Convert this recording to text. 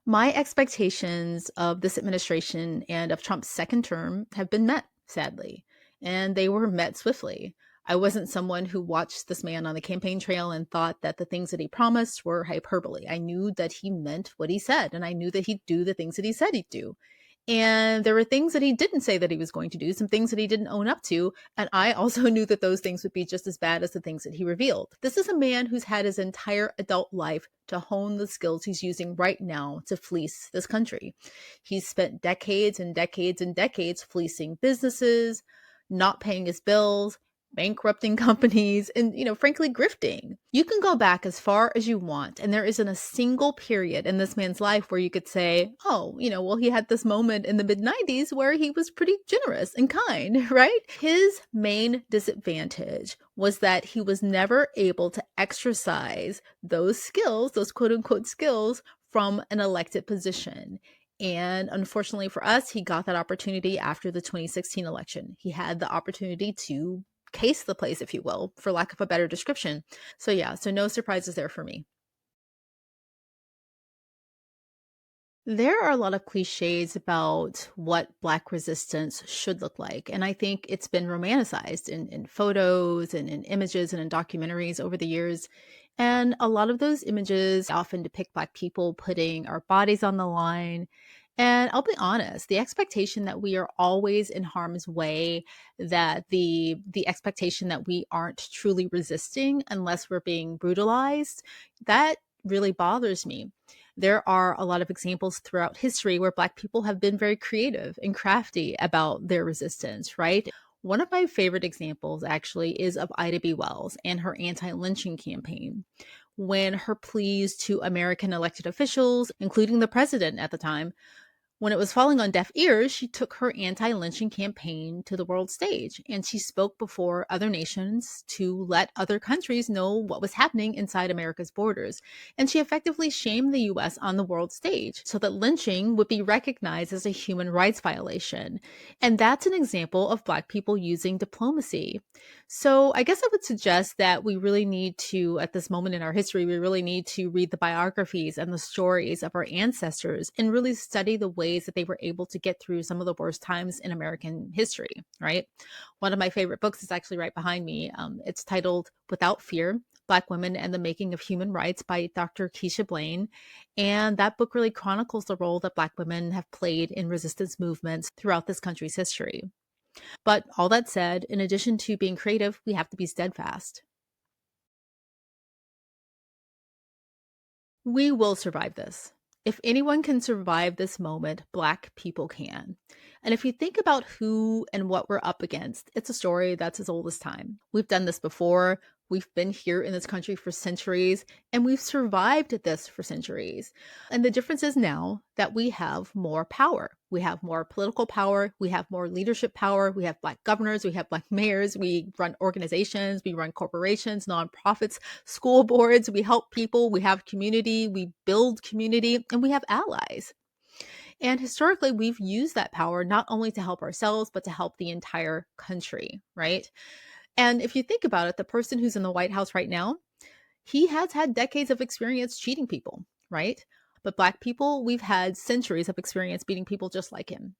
My expectations of this administration and of Trump's second term have been met, sadly, and they were met swiftly. I wasn't someone who watched this man on the campaign trail and thought that the things that he promised were hyperbole. I knew that he meant what he said, and I knew that he'd do the things that he said he'd do. And there were things that he didn't say that he was going to do, some things that he didn't own up to. And I also knew that those things would be just as bad as the things that he revealed. This is a man who's had his entire adult life to hone the skills he's using right now to fleece this country. He's spent decades and decades and decades fleecing businesses, not paying his bills, bankrupting companies, and, frankly, grifting. You can go back as far as you want, and there isn't a single period in this man's life where you could say, oh, well, he had this moment in the mid 90s where he was pretty generous and kind, right? His main disadvantage was that he was never able to exercise those skills, those quote unquote skills, from an elected position. And unfortunately for us, he got that opportunity after the 2016 election. He had the opportunity to case the place, if you will, for lack of a better description. So yeah, so no surprises there for me. There are a lot of cliches about what Black resistance should look like. And I think it's been romanticized in photos and in images and in documentaries over the years. And a lot of those images often depict Black people putting our bodies on the line. And I'll be honest, the expectation that we are always in harm's way, that the expectation that we aren't truly resisting unless we're being brutalized, that really bothers me. There are a lot of examples throughout history where Black people have been very creative and crafty about their resistance, right? One of my favorite examples actually is of Ida B. Wells and her anti lynching campaign. When her pleas to American elected officials, including the president at the time, when it was falling on deaf ears, she took her anti lynching campaign to the world stage and she spoke before other nations to let other countries know what was happening inside America's borders. And she effectively shamed the US on the world stage so that lynching would be recognized as a human rights violation. And that's an example of Black people using diplomacy. So I guess I would suggest that we really need to, at this moment in our history, we really need to read the biographies and the stories of our ancestors and really study the ways that they were able to get through some of the worst times in American history, right? One of my favorite books is actually right behind me. It's titled Without Fear, Black Women and the Making of Human Rights by Dr. Keisha Blaine. And that book really chronicles the role that Black women have played in resistance movements throughout this country's history. But all that said, in addition to being creative, we have to be steadfast. We will survive this. If anyone can survive this moment, Black people can. And if you think about who and what we're up against, it's a story that's as old as time. We've done this before. We've been here in this country for centuries, and we've survived this for centuries. And the difference is now that we have more power. We have more political power. We have more leadership power. We have Black governors. We have Black mayors. We run organizations. We run corporations, nonprofits, school boards. We help people. We have community. We build community, and we have allies. And historically, we've used that power not only to help ourselves, but to help the entire country, right? And if you think about it, the person who's in the White House right now, he has had decades of experience cheating people, right? But Black people, we've had centuries of experience beating people just like him.